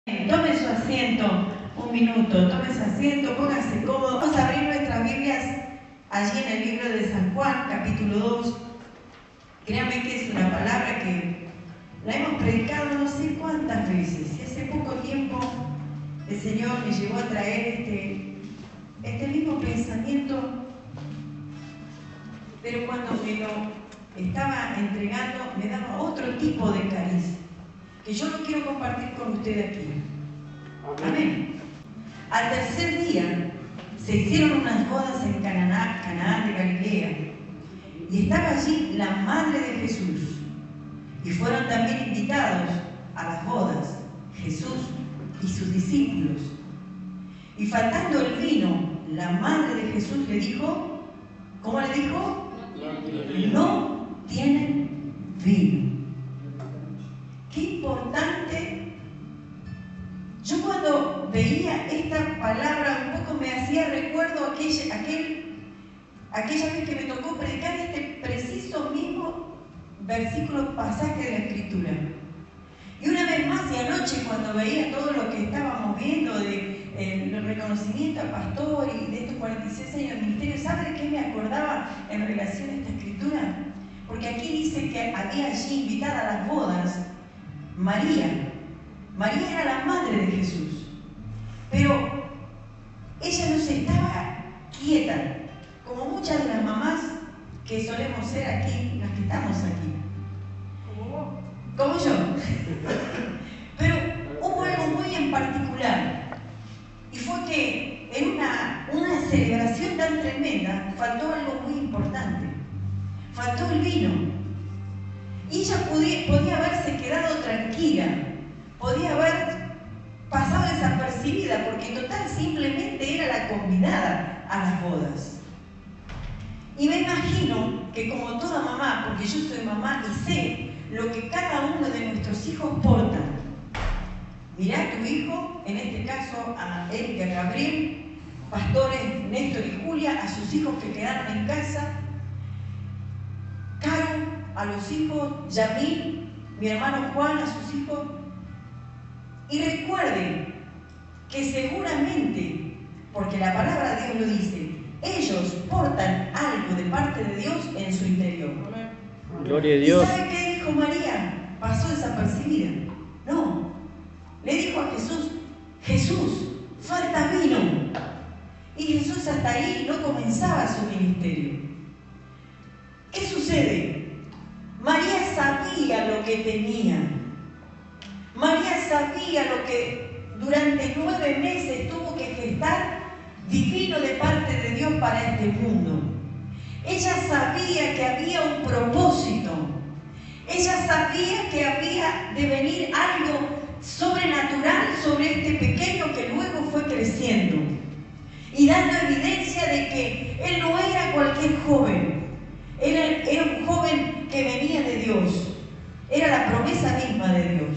Tome su asiento un minuto, tome su asiento, póngase cómodo. Vamos a abrir nuestras Biblias allí en el libro de San Juan, capítulo 2. Créanme que es una palabra que la hemos predicado no sé cuántas veces. Y hace poco tiempo el Señor me llevó a traer este mismo pensamiento, pero cuando me lo estaba entregando me daba otro tipo de caricia, que yo lo quiero compartir con ustedes aquí. Amén. Al tercer día se hicieron unas bodas en Canaán de Galilea, y estaba allí la madre de Jesús, y fueron también invitados a las bodas Jesús y sus discípulos. Y faltando el vino, la madre de Jesús le dijo, ¿cómo le dijo? No tienen vino. Qué importante. Yo cuando veía esta palabra un poco me hacía recuerdo aquella vez que me tocó predicar este preciso mismo versículo, pasaje de la Escritura. Y una vez más, y anoche cuando veía todo lo que estábamos viendo el reconocimiento al pastor y de estos 46 años de ministerio, ¿sabe de qué me acordaba en relación a esta Escritura? Porque aquí dice que había allí invitada a las bodas María. María era la madre de Jesús, pero ella no se estaba quieta, como muchas de las mamás que solemos ser aquí, las que estamos aquí. Como yo. Pero hubo algo muy en particular, y fue que en una celebración tan tremenda faltó algo muy importante. Faltó el vino. Y ella podía haberse quedado tranquila, podía haber pasado desapercibida, porque en total simplemente era la convidada a las bodas. Y me imagino que como toda mamá, porque yo soy mamá y sé lo que cada uno de nuestros hijos porta. Mirá a tu hijo, en este caso a Eric y a Gabriel, pastores Néstor y Julia, a sus hijos que quedaron en casa, Caro, a los hijos, Yamil, mi hermano Juan, a sus hijos. Y recuerden que seguramente, porque la palabra de Dios lo dice, ellos portan algo de parte de Dios en su interior. Gloria a Dios. ¿Y sabe qué dijo María? Pasó desapercibida. No. Le dijo a Jesús, Jesús, falta vino. Y Jesús hasta ahí no comenzaba su ministerio. ¿Qué sucede? María sabía lo que tenía. María sabía lo que durante 9 meses tuvo que gestar divino de parte de Dios para este mundo. Ella sabía que había un propósito. Ella sabía que había de venir algo sobrenatural sobre este pequeño que luego fue creciendo y dando evidencia de que él no era cualquier joven. Era un joven que venía de Dios. Era la promesa misma de Dios.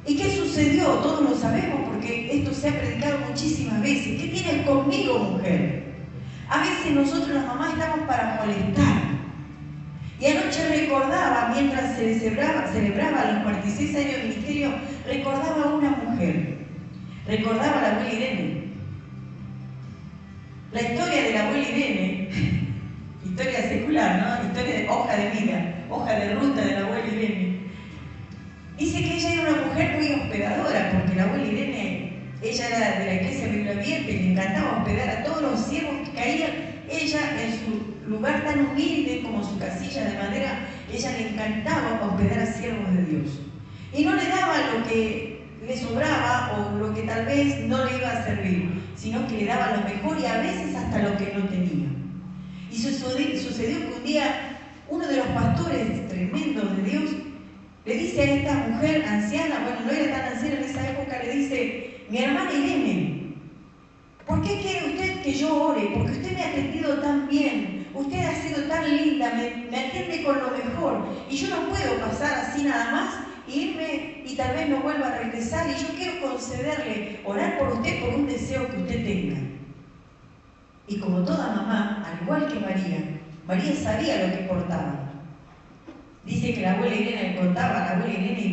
¿Y qué sucedió? Todos lo sabemos porque esto se ha predicado muchísimas veces. ¿Qué tienes conmigo, mujer? A veces nosotros las mamás estamos para molestar. Y anoche recordaba, mientras se celebraba los 46 años de ministerio, recordaba a una mujer. Recordaba a la abuela Irene. La historia de la abuela Irene, historia secular, ¿no? Historia de hoja de vida, hoja de ruta de la abuela Irene. Dice que ella era una mujer muy hospedadora, porque la abuela Irene, ella era de la iglesia Biblia Abierta y le encantaba hospedar a todos los siervos que caían. Ella, en su lugar tan humilde como su casilla de madera, ella le encantaba hospedar a siervos de Dios. Y no le daba lo que le sobraba o lo que tal vez no le iba a servir, sino que le daba lo mejor y a veces hasta lo que no tenía. Y sucedió que un día uno de los pastores tremendos de Dios le dice a esta mujer anciana, bueno, no era tan anciana en esa época, le dice, mi hermana Irene, ¿por qué quiere usted que yo ore? Porque usted me ha atendido tan bien, usted ha sido tan linda, me atiende con lo mejor, y yo no puedo pasar así nada más, irme y tal vez no vuelva a regresar, y yo quiero concederle, orar por usted por un deseo que usted tenga. Y como toda mamá, al igual que María sabía lo que portaba. Dice que la abuela Irene le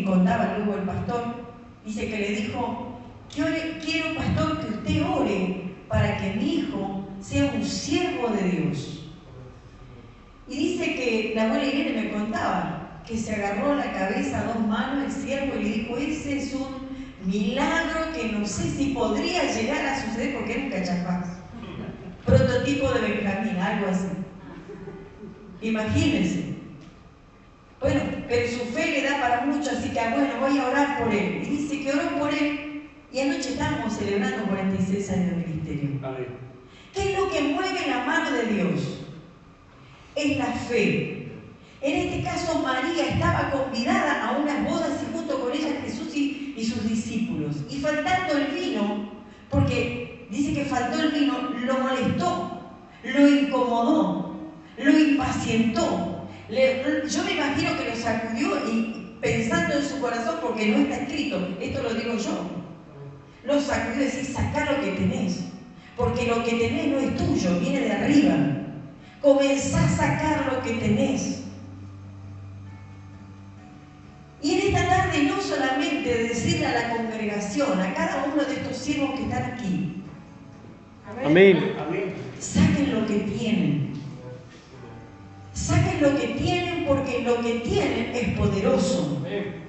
contaba, luego el pastor, Dice que le dijo, quiero pastor que usted ore para que mi hijo sea un siervo de Dios. Y dice que la abuela Irene me contaba que se agarró la cabeza a 2 manos el siervo y le dijo, ese es un milagro que no sé si podría llegar a suceder porque era un cachapaz. Prototipo de Benjamín, algo así. Imagínense. Bueno, pero su fe le da para mucho, así que bueno, voy a orar por él. Y dice que oró por él y anoche estábamos celebrando 46 años de ministerio. Amén. ¿Qué es lo que mueve la mano de Dios? Es la fe. En este caso María estaba convidada a unas bodas y junto con ella Jesús y sus discípulos. Y faltando el vino, porque dice que faltó el vino, lo molestó, lo incomodó, lo impacientó. Yo me imagino que lo sacudió y pensando en su corazón, porque no está escrito, esto lo digo yo, lo sacudió y decir, sacá lo que tenés, porque lo que tenés no es tuyo, viene de arriba. Comenzá a sacar lo que tenés. Y en esta tarde no solamente decirle a la congregación, a cada uno de estos siervos que están aquí, amén, saquen lo que tienen. Saquen lo que tienen porque lo que tienen es poderoso. Amén.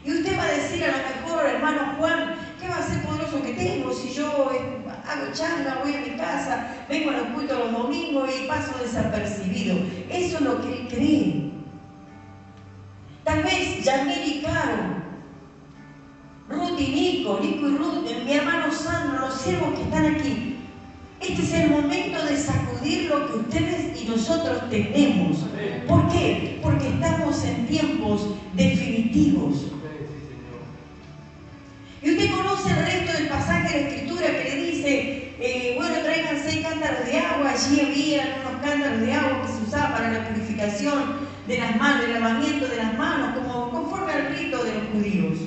Y usted va a decir a lo mejor, hermano Juan, ¿qué va a ser poderoso que tengo si yo hago changa, voy a mi casa, vengo a los cultos los domingos y paso desapercibido? Eso es lo que él cree. Tal vez Yamil y Caro, Ruth y Nico y Ruth, mi hermano Sandro, los siervos que están aquí. Este es el momento de sacudir lo que ustedes y nosotros tenemos. ¿Por qué? Porque estamos en tiempos definitivos. Y usted conoce el resto del pasaje de la Escritura que le dice, bueno, traigan 6 cántaros de agua. Allí había unos cántaros de agua que se usaba para la purificación de las manos, el lavamiento de las manos, como conforme al rito de los judíos.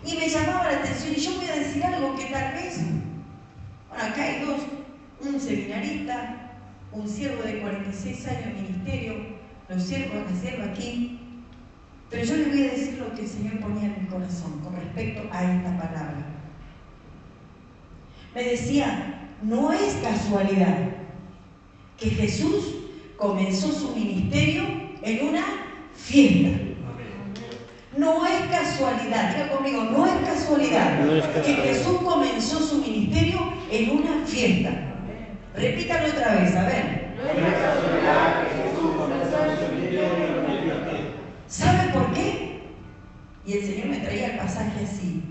Y me llamaba la atención, y yo voy a decir algo que tal vez, bueno, acá hay dos, un seminarista, un siervo de 46 años de ministerio, los siervos, la sierva aquí, pero yo les voy a decir lo que el Señor ponía en mi corazón con respecto a esta palabra. Me decía, no es casualidad que Jesús comenzó su ministerio en una fiesta. No es casualidad, diga conmigo, no es casualidad que Jesús comenzó su ministerio en una fiesta. Repítalo otra vez, a ver. No es casualidad que Jesús comenzó su ministerio en una fiesta. ¿Sabe por qué? Y el Señor me traía el pasaje así.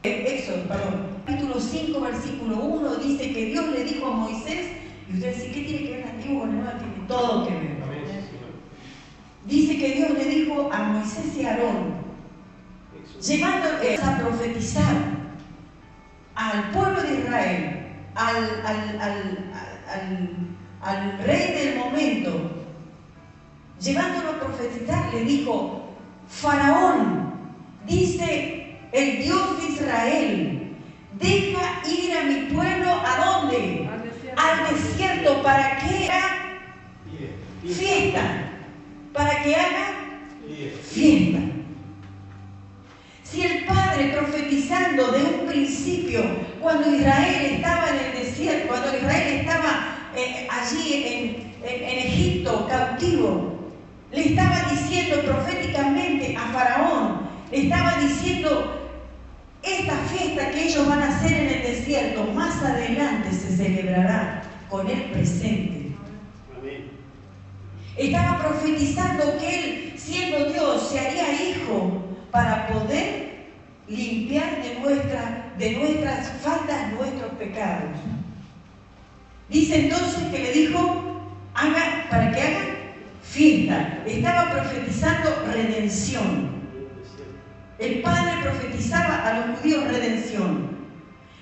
Capítulo 5, versículo 1 dice que Dios le dijo a Moisés, y usted dice, ¿qué tiene que ver el antiguo con el nuevo? Tiene todo que ver. Dice que Dios le dijo a Moisés y a Aarón, llevándoles a profetizar al pueblo de Israel, al rey del momento, llevándolo a profetizar, le dijo, Faraón, dice el Dios de Israel, deja ir a mi pueblo, ¿a dónde? Al desierto, ¿para que haga fiesta? Para que haga fiesta. Si el Padre profetizando de un principio, cuando Israel estaba en el desierto, cuando Israel estaba allí en Egipto, cautivo, le estaba diciendo proféticamente a Faraón, le estaba diciendo, esta fiesta que ellos van a hacer en el desierto, más adelante se celebrará con el presente. Amén. Estaba profetizando que él, siendo Dios, se haría hijo para poder limpiar de nuestras faltas, nuestros pecados. Dice entonces que le dijo, para que hagan fiesta. Estaba profetizando redención. El Padre profetizaba a los judíos redención.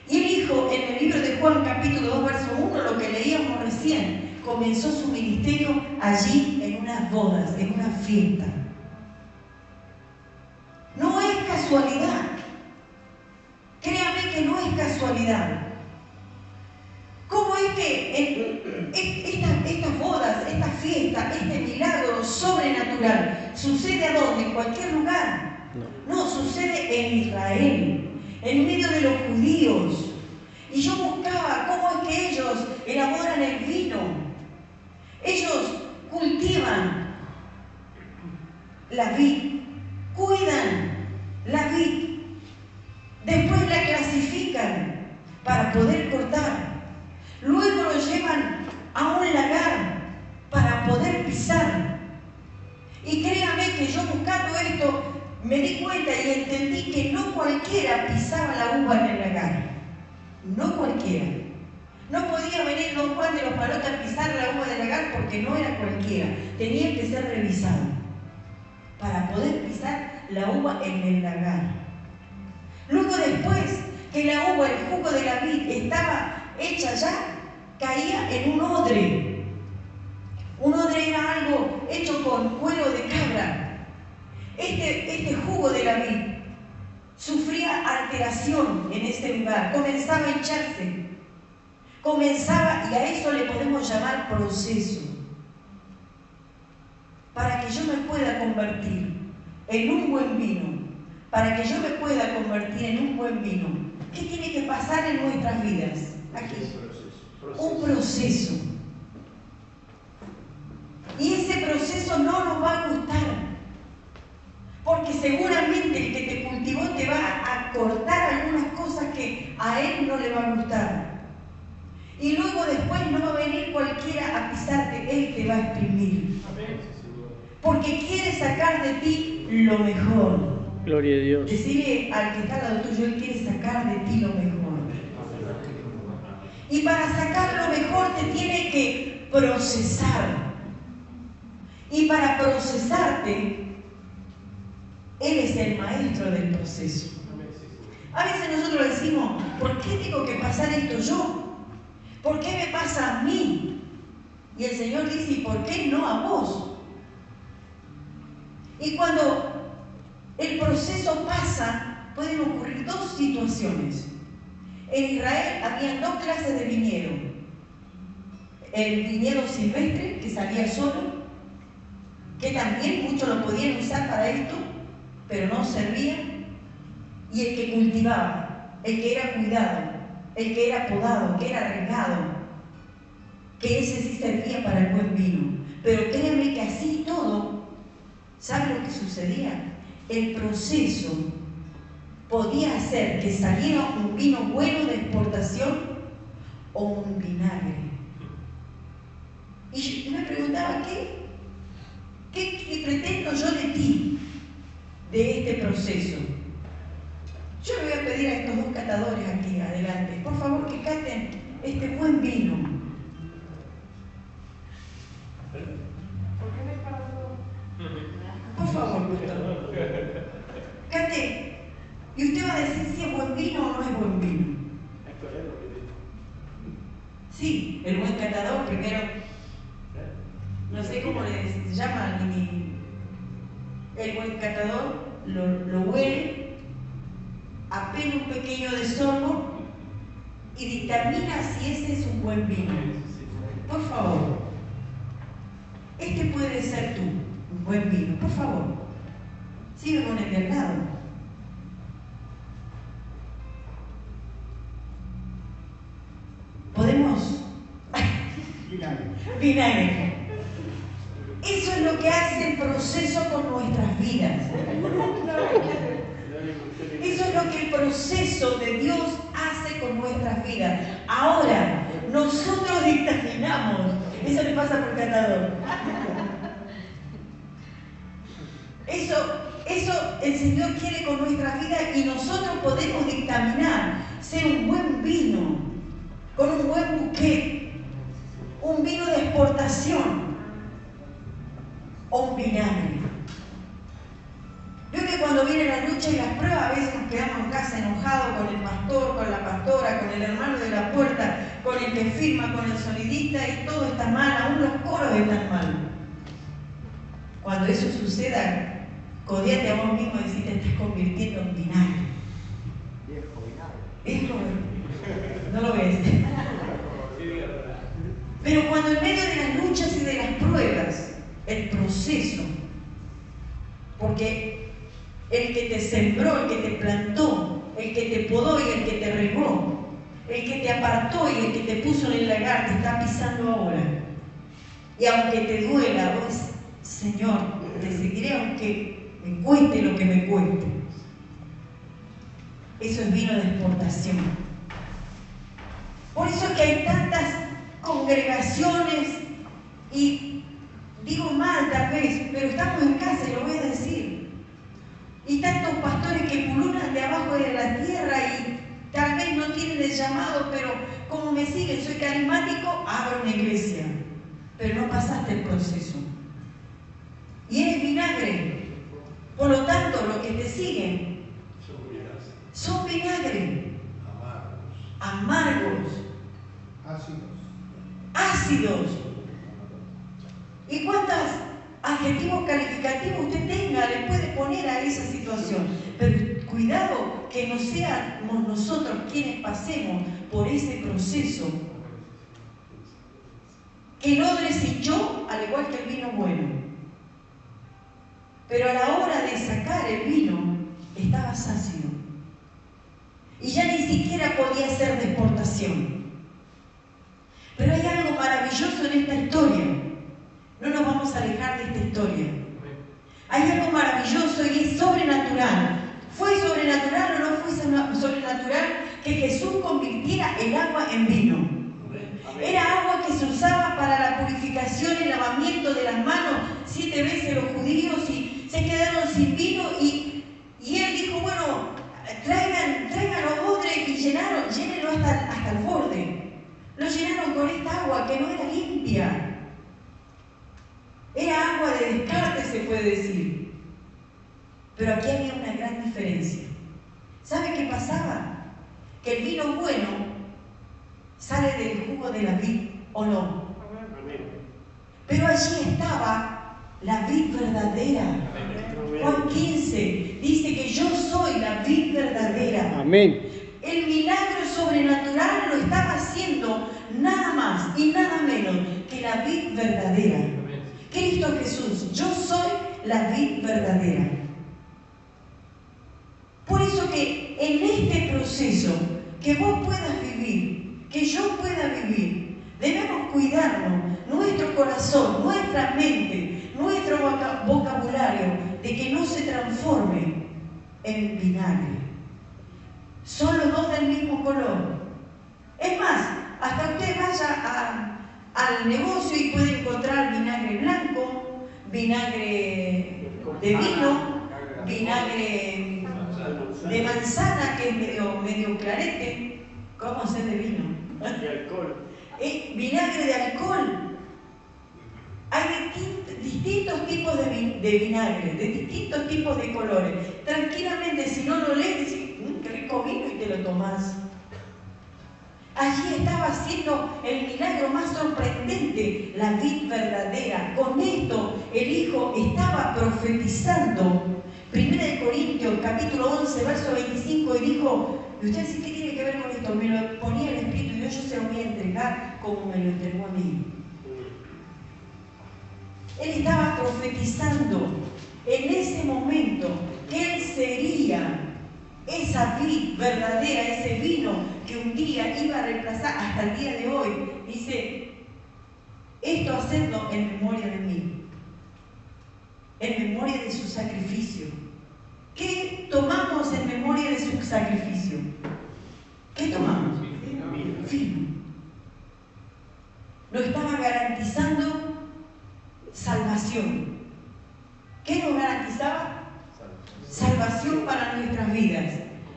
Y el Hijo, en el libro de Juan, capítulo 2, verso 1, lo que leíamos recién, comenzó su ministerio allí en unas bodas, en una fiesta. No es casualidad. Créame que no es casualidad. ¿Cómo es que estas bodas, esta fiesta, este milagro sobrenatural sucede a dónde? En cualquier lugar. No, sucede en Israel, en medio de los judíos. Y yo buscaba cómo es que ellos elaboran el vino. Ellos cultivan la vid, cuidan la vid, después la clasifican para poder cortar. Luego lo llevan a un lagar para poder pisar. Y créame que yo buscando esto me di cuenta y entendí que no cualquiera pisaba la uva en el lagar. No cualquiera. No podía venir don Juan de los Palotes a pisar la uva del lagar porque no era cualquiera. Tenía que ser revisado para poder pisar la uva en el lagar. Luego después que la uva, el jugo de la vid estaba hecha ya, caía en un odre. Un odre era algo hecho con cuero de cabra. Este jugo de la vid sufría alteración en ese lugar, comenzaba a hincharse, y a eso le podemos llamar proceso. Para que yo me pueda convertir en un buen vino, para que yo me pueda convertir en un buen vino, ¿qué tiene que pasar en nuestras vidas? Aquí, un proceso. Y ese proceso no nos va a gustar. Porque seguramente el que te cultivó te va a cortar algunas cosas que a él no le va a gustar. Y luego después no va a venir cualquiera a pisarte, él te va a exprimir. Porque quiere sacar de ti lo mejor. Gloria a Dios. Decirle al que está al lado tuyo, él quiere sacar de ti lo mejor. Y para sacar lo mejor te tiene que procesar. Y para procesarte, Él es el maestro del proceso. A veces nosotros decimos, ¿por qué tengo que pasar esto yo? ¿Por qué me pasa a mí? Y el Señor dice, ¿y por qué no a vos? Y cuando el proceso pasa, pueden ocurrir dos situaciones. En Israel había dos clases de viñedo. El viñedo silvestre, que salía solo, que también muchos lo podían usar para esto, pero no servía, y el que cultivaba, el que era cuidado, el que era podado, que era regado, que ese sí servía para el buen vino. Pero créanme que así todo, ¿sabe lo que sucedía? El proceso podía hacer que saliera un vino bueno de exportación o un vinagre. Y yo me preguntaba, ¿qué pretendo yo de ti? De este proceso. Yo le voy a pedir a estos dos catadores aquí adelante, por favor, que caten este buen vino. ¿Por qué me paró? Por favor, pastor. Cate, y usted va a decir si es buen vino o no es buen vino. Sí, el buen catador primero, no sé cómo le llama, el buen catador lo huele, apena un pequeño de sorbo y dictamina si ese es un buen vino. Por favor, este puede ser tú, un buen vino. Por favor, sigue con el de al lado. ¿Podemos? Vinagre. Eso es lo que hace el proceso con nuestras vidas. Eso es lo que el proceso de Dios hace con nuestras vidas. Ahora, nosotros dictaminamos. Eso le pasa por catador. Eso el Señor quiere con nuestras vidas y nosotros podemos dictaminar, ser un buen vino, con un buen bouquet, un vino de exportación o un vinagre. Veo que cuando vienen las luchas y las pruebas, a veces nos quedamos en casa enojados con el pastor, con la pastora, con el hermano de la puerta, con el que firma, con el sonidista, y todo está mal, aún los coros están mal. Cuando eso suceda, codéate a vos mismo y decís, te estás convirtiendo en vinagre. Viejo vinagre. No lo ves. Pero cuando en medio de las luchas y de las pruebas, el proceso, porque el que te sembró, el que te plantó, el que te podó y el que te regó, el que te apartó y el que te puso en el lagar, te está pisando ahora. Y aunque te duela, vos, Señor, te seguiré aunque me cueste lo que me cueste. Eso es vino de exportación. Por eso es que hay tantas congregaciones, y digo mal tal vez, pero estamos en casa y lo voy a decir. Y tantos pastores que pululan de abajo de la tierra y tal vez no tienen el llamado, pero como me siguen, soy carismático, abro una iglesia. Pero no pasaste el proceso. Y eres vinagre. Por lo tanto, los que te siguen son vinagre. Amargos. Ácidos. ¿Y cuántos adjetivos calificativos usted tenga le puede poner a esa situación? Pero cuidado que no seamos nosotros quienes pasemos por ese proceso que lo desechó al igual que el vino bueno. Pero a la hora de sacar el vino estaba ácido y ya ni siquiera podía ser de exportación. Pero hay algo maravilloso en esta historia. No nos vamos a alejar de esta historia. Hay algo maravilloso y es sobrenatural. ¿Fue sobrenatural o no fue sobrenatural que Jesús convirtiera el agua en vino? Era agua que se usaba para la purificación y el lavamiento de las manos 7 veces los judíos y se quedaron sin vino y él dijo, bueno, traigan los odres y llénenlo hasta el borde. Lo llenaron con esta agua que no era limpia. Era agua de descarte, se puede decir. Pero aquí había una gran diferencia. ¿Sabe qué pasaba? Que el vino bueno sale del jugo de la vid, ¿o no? Pero allí estaba la vid verdadera. Juan 15 dice que yo soy la vid verdadera. Amén. El milagro sobrenatural lo estaba haciendo nada más y nada menos que la vid verdadera. Cristo Jesús, yo soy la vid verdadera. Por eso que en este proceso que vos puedas vivir, que yo pueda vivir, debemos cuidarnos, nuestro corazón, nuestra mente, nuestro vocabulario, de que no se transforme en vinagre. Son los dos del mismo color. Es más, hasta usted vaya al negocio y puede encontrar vinagre blanco, vinagre de vino, vinagre de manzana, que es medio clarete. ¿Cómo hacer de vino? De alcohol. Vinagre de alcohol. Hay distintos tipos de vinagre, de distintos tipos de colores. Tranquilamente, si no lo lees, decís, qué rico vino, y te lo tomás. Allí estaba haciendo el milagro más sorprendente, la vid verdadera. Con esto el Hijo estaba profetizando. 1 Corintios, capítulo 11, verso 25, y dijo, ¿y usted sí qué tiene que ver con esto? Me lo ponía el Espíritu y yo se lo voy a entregar como me lo entregó a mí. Él estaba profetizando en ese momento que Él sería esa vid verdadera, ese vino que un día iba a reemplazar hasta el día de hoy. Dice, esto hacedlo en memoria de mí, en memoria de su sacrificio. ¿Qué tomamos en memoria de su sacrificio? ¿Qué tomamos? Vino. Nos estaba garantizando salvación. ¿Qué nos garantizaba? Salvación para nuestras vidas.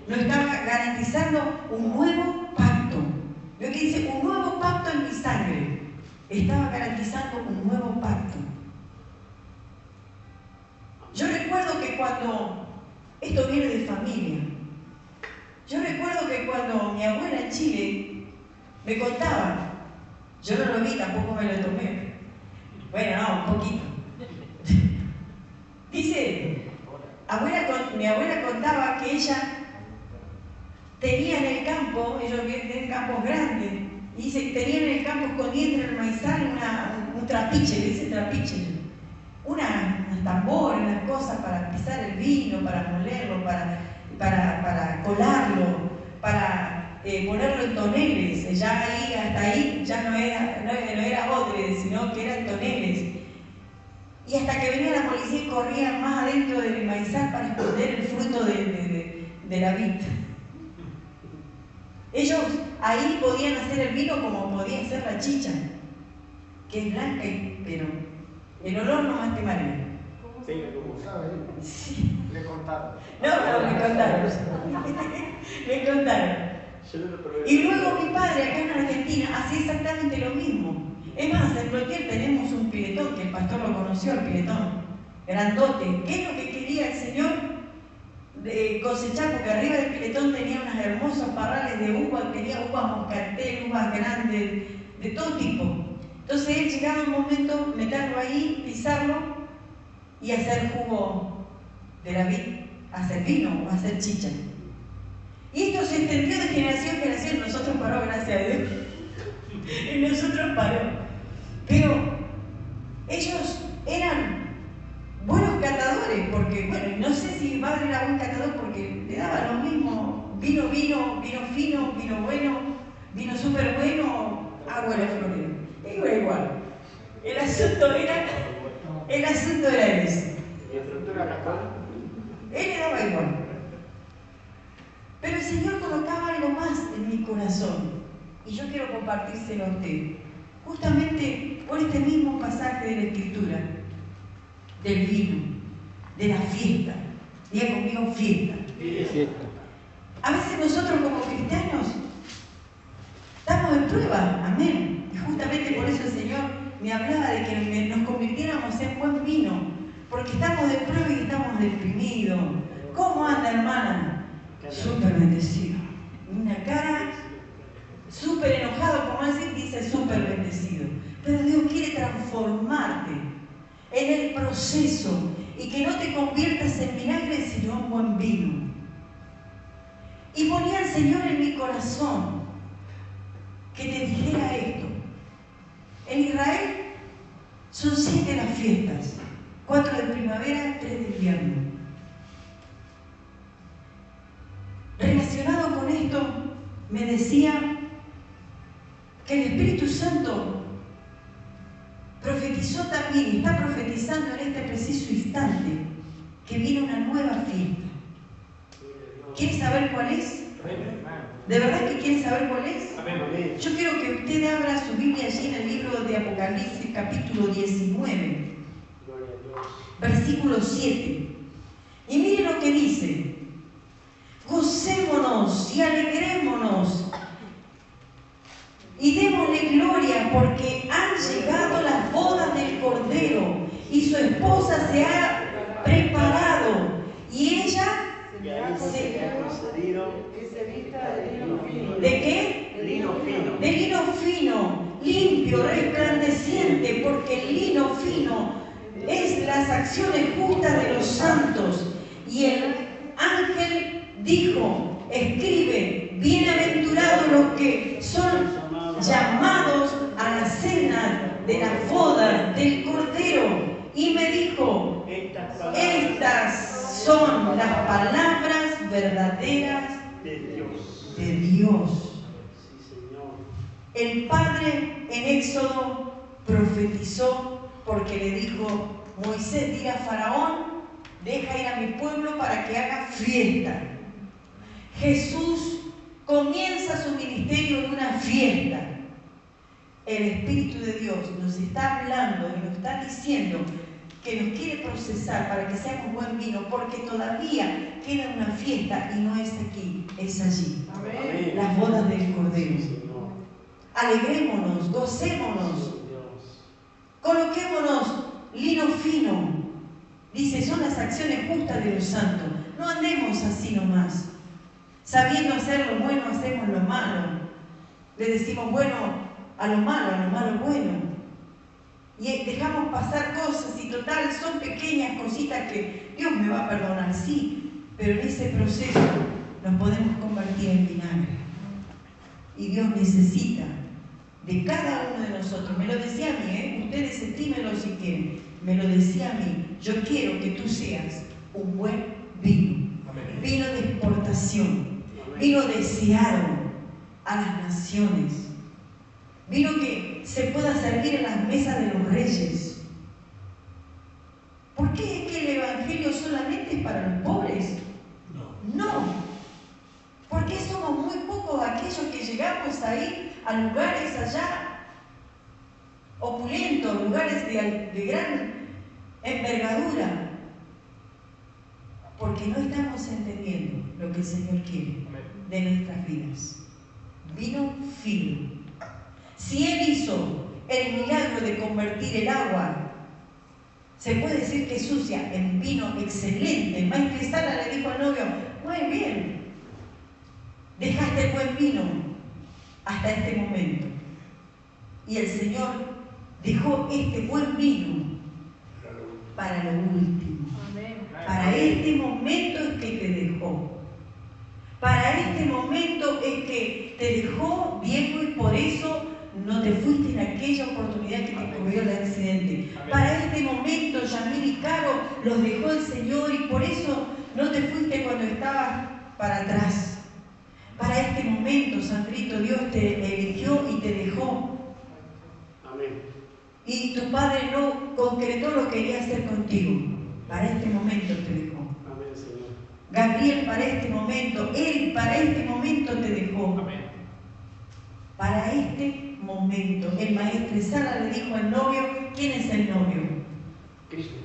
Nos estaba garantizando un nuevo pacto. Lo que dice, un nuevo pacto en mi sangre. Estaba garantizando un nuevo pacto. Yo recuerdo que cuando, esto viene de familia, yo recuerdo que cuando mi abuela en Chile me contaba, yo no lo vi, tampoco me lo tomé. Bueno, no, un poquito. Dice, mi abuela contaba que ella tenía en el campo, ellos viven campos grandes, y dice que tenía en el campo escondido entre el maizal un trapiche, le dice trapiche, unas tambores, unas cosas para pisar el vino, para molerlo, para colarlo, para ponerlo en toneles. Ya ahí, hasta ahí, ya no era odre, sino que eran toneles. Y hasta que venía la policía y corría más adentro del maizal para esconder el fruto de la vid. Ellos ahí podían hacer el vino como podía hacer la chicha, que es blanca, pero el olor no más te marea. Sí, ¿cómo sabe? Sí. Le contaron. No, me contaron. Me contaron. Y luego mi padre acá en Argentina hacía exactamente lo mismo. Es más, en Clotier tenemos un piletón, que el pastor lo conoció, el piletón, grandote. ¿Qué es lo que quería el Señor cosechar? Porque arriba del piletón tenía unos hermosos parrales de uva, tenía uvas moscatel, uvas grandes, de todo tipo. Entonces él llegaba un momento, meterlo ahí, pisarlo y hacer jugo de la vid, hacer vino o hacer chicha. Y esto se extendió de generación en generación. Nosotros paró, gracias a Dios. Y nosotros paró. Pero ellos eran buenos catadores, porque, bueno, no sé si mi padre era buen catador porque le daba lo mismo. Vino fino, vino bueno, vino súper bueno, agua de florero. Iba igual. El asunto era ese. ¿Y el fruto era cacao? Él le daba igual. Pero el Señor colocaba algo más en mi corazón. Y yo quiero compartírselo a usted. Justamente por este mismo pasaje de la Escritura. Del vino. De la fiesta. Diga conmigo, fiesta. Fiesta. A veces nosotros como cristianos estamos en prueba. Amén. Y justamente por eso el Señor me hablaba de que nos convirtiéramos en buen vino. Porque estamos de prueba y estamos deprimidos. ¿Cómo anda, hermana? Súper bendecido. Una cara súper enojado, como decir, dice súper bendecido. Pero Dios quiere transformarte en el proceso y que no te conviertas en vinagre, sino en buen vino. Y ponía el Señor en mi corazón que te dijera esto. En Israel son 7 las fiestas, 4 de primavera, 3 de invierno. Relacionado con esto, me decía que el Espíritu Santo profetizó también, y está profetizando en este preciso instante, que viene una nueva fiesta. ¿Quiere saber cuál es? ¿De verdad que quiere saber cuál es? Yo quiero que usted abra su Biblia allí en el libro de Apocalipsis, capítulo 19, versículo 7. Y mire lo que dice. Gocémonos y alegrémonos y démosle gloria porque han llegado las bodas del Cordero y su esposa se ha preparado y ella se... ¿De qué? De lino fino, limpio, resplandeciente, porque el lino fino es las acciones justas de los santos. Y el ángel dijo, escribe, bienaventurados los que son llamados a la cena de la boda del Cordero. Y me dijo, estas son las palabras verdaderas de Dios. El Padre en Éxodo profetizó porque le dijo, Moisés, diga a Faraón, deja ir a mi pueblo para que haga fiesta. Jesús comienza su ministerio en una fiesta. El Espíritu de Dios nos está hablando y nos está diciendo que nos quiere procesar para que seamos buen vino, porque todavía queda una fiesta y no es aquí, es allí. Amén. Las bodas del Cordero. Alegrémonos, gocémonos, coloquémonos lino fino. Dice, son las acciones justas de los santos. No andemos así nomás. Sabiendo hacer lo bueno, hacemos lo malo. Le decimos bueno a lo malo bueno. Y dejamos pasar cosas y total, son pequeñas cositas que Dios me va a perdonar, sí. Pero en ese proceso nos podemos convertir en vinagre. Y Dios necesita de cada uno de nosotros. Me lo decía a mí, ustedes estímenlo si quieren. me lo decía a mí, yo quiero que tú seas un buen vino, vino de exportación, vino deseado a las naciones, vino que se pueda servir en las mesas de los reyes. ¿Por qué es que el Evangelio solamente es para los pobres? No, porque somos muy pocos aquellos que llegamos ahí a lugares allá opulentos, lugares de gran envergadura, porque no estamos entendiendo lo que el Señor quiere de nuestras vidas. Vino fino. Si Él hizo el milagro de convertir el agua, se puede decir que sucia, en vino excelente. Maestra Sara le dijo al novio, muy bien, dejaste el buen vino hasta este momento. Y el Señor dejó este buen vino para lo último. Para este momento es que te dejó. Para este momento es que te dejó, Diego, y por eso no te fuiste en aquella oportunidad que te ocurrió el accidente. Para este momento, Yamil y Caro los dejó el Señor y por eso no te fuiste cuando estabas para atrás. Para este momento, Sandrito, Dios te eligió y te dejó. Amén. Y tu padre no concretó lo que quería hacer contigo. Para este momento te dejó. Amén, Señor. Gabriel, para este momento. Él, para este momento te dejó. Amén. Para este momento. El maestro Sara le dijo al novio, ¿quién es el novio? Cristo.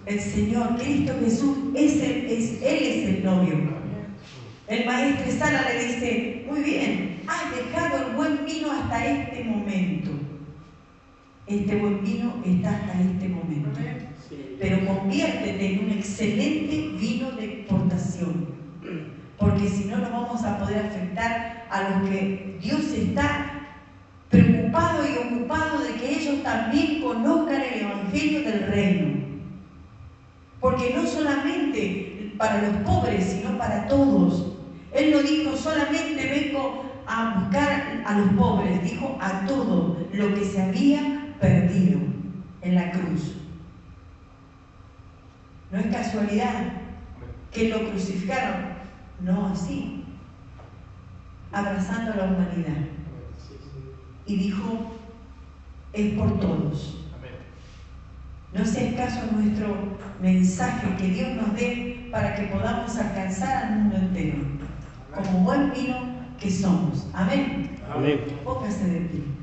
El Señor, Cristo Jesús, Él es el novio. El maestro Sara le dice, muy bien, has dejado el buen vino hasta este momento. Este buen vino está hasta este momento. Pero conviértete en un excelente vino de exportación. Porque si no, no vamos a poder afectar a los que Dios está preocupado y ocupado de que ellos también conozcan el Evangelio del Reino. Porque no solamente para los pobres, sino para todos. Él no dijo solamente vengo a buscar a los pobres, dijo a todo lo que se había perdido en la cruz. No es casualidad que lo crucificaron, no así, abrazando a la humanidad. Y dijo, es por todos. No sea escaso nuestro mensaje que Dios nos dé para que podamos alcanzar al mundo entero, como buen vino que somos. Amén. Amén. Póngase de pie.